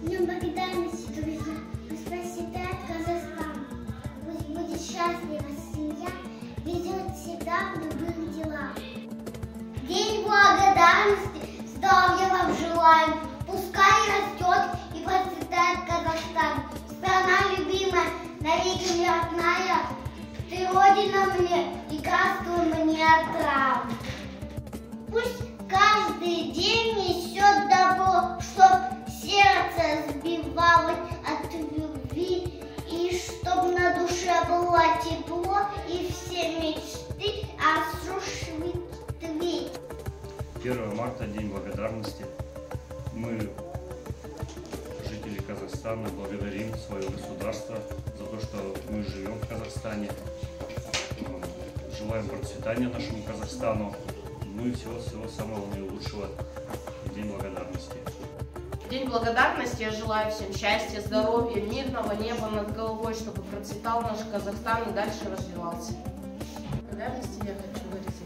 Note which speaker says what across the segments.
Speaker 1: Днем благодарности, друзья! Пусть процветает Казахстан, пусть будет счастлива семья, везет всегда в любых делах. День благодарности, здоровья вам желаем, пускай растет и процветает Казахстан. Страна любимая, навеки мне родная, ты родина мне, лекарство мне отрав. Пусть каждый день несет добро, чтоб сердце сбивалось от любви, и чтоб на душе было тепло, и все мечты осуществить.
Speaker 2: 1 марта – День благодарности. Мы, жители Казахстана, благодарим свое государство за то, что мы живем в Казахстане. Желаем процветания нашему Казахстану. Ну и всего самого наилучшего. День благодарности.
Speaker 3: День благодарности я желаю всем счастья, здоровья, мирного неба над головой, чтобы процветал наш Казахстан и дальше развивался.
Speaker 4: Благодарности я хочу выразить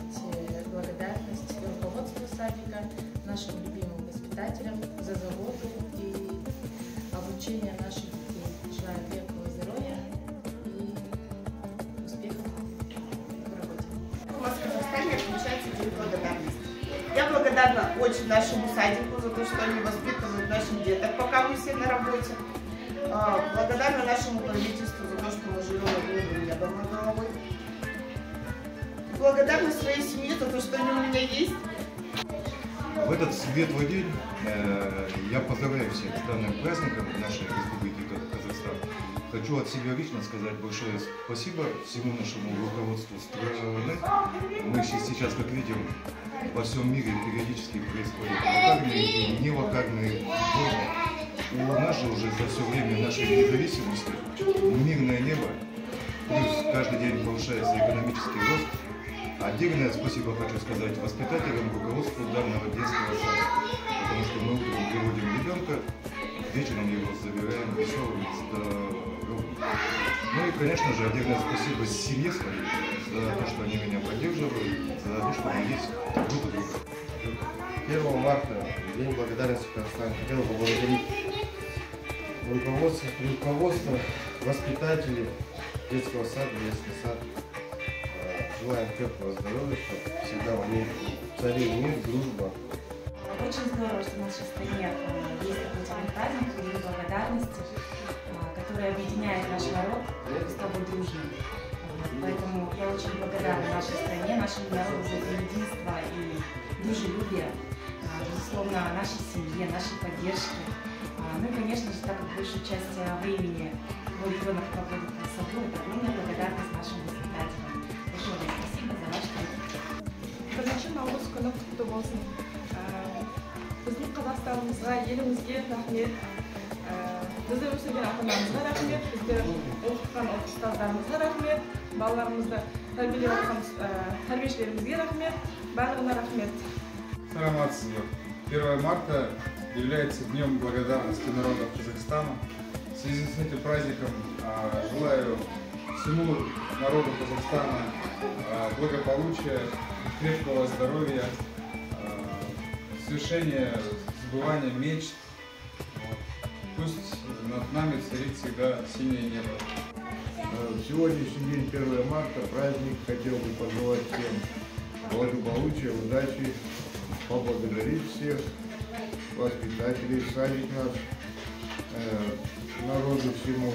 Speaker 4: благодарность руководству садика, нашим любимым воспитателям за заботу и обучение наших детей. Желаю крепкого здоровья и успехов в работе.
Speaker 5: У нас в Казахстане отмечается День благодарности. Я благодарна очень нашему садику за то, что они воспитывают наших деток, пока мы все на работе. Благодарна нашему правительству за то, что мы живем под мирным небом над головой. Благодарна своей семье за то, что они у меня есть.
Speaker 6: В этот светлый день я поздравляю всех с данным праздником нашей Республики Казахстан. Хочу от себя лично сказать большое спасибо всему нашему руководству страны. Мы сейчас, как видим, во всем мире периодически происходят локальные и нелокальные войны. У нас же уже за все время нашей независимости мирное небо, плюс каждый день повышается экономический рост. Отдельное спасибо хочу сказать воспитателям, руководству данного детского сада, потому что мы утром приводим ребенка, вечером его забираем веселым, здоровым. Ну и, конечно же, отдельное спасибо семье своей за то, что они меня поддерживают, за то, что мы есть друг у друга.
Speaker 7: 1 марта, День благодарности в Казахстане, хотел бы поблагодарить руководство, воспитателей детского сада, детский сад. Желаем крепкого здоровья, чтобы всегда в мире царил мир, дружба.
Speaker 8: Очень здорово, что в нашей стране есть такой праздник, День благодарности, который объединяет наш народ с тобой дружным. Поэтому я очень благодарна нашей стране, нашему народу за это единство и дружелюбие, безусловно, нашей семье, нашей поддержке. Ну и, конечно же, так как большую часть времени мой ребенок проводит в саду, это огромная благодарность нашим воспитателям. Большое спасибо за ваш труд.
Speaker 9: Бірінші наурыз күні құтты болсын. Біздің Қазақстанымызға, елімізге рахмет. Бізді өсірген ата-анамызға рахмет, бізді оқытқан ұстаздарымызға рахмет, балаларымызды тәрбиелеп жатқан тәрбиешілерімізге рахмет, барлығына рахмет.
Speaker 10: Саламатсыздар. 1 марта является Днем благодарности народа Казахстана. В связи с этим праздником желаю всему народу Казахстана благополучия, крепкого здоровья, свершения, сбывания мечт. Пусть над нами царит всегда синее небо.
Speaker 7: В сегодняшний день, 1 марта, праздник, хотел бы пожелать всем благополучия, удачи, поблагодарить всех воспитателей, садик наш, народу всему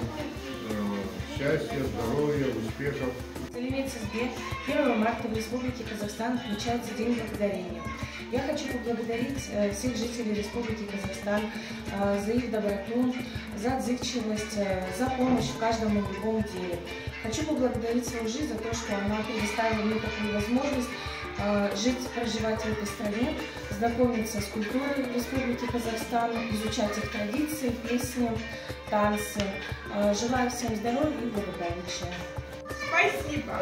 Speaker 7: счастья, здоровья, успехов.
Speaker 8: Современности 1 марта в Республике Казахстан отмечается День благодарения. Я хочу поблагодарить всех жителей Республики Казахстан за их доброту, за отзывчивость, за помощь в каждом и любом деле. Хочу поблагодарить свою жизнь за то, что она предоставила мне такую возможность жить, проживать в этой стране, знакомиться с культурой Республики Казахстан, изучать их традиции, песни, танцы. Желаю всем здоровья и благополучия.
Speaker 5: Спасибо!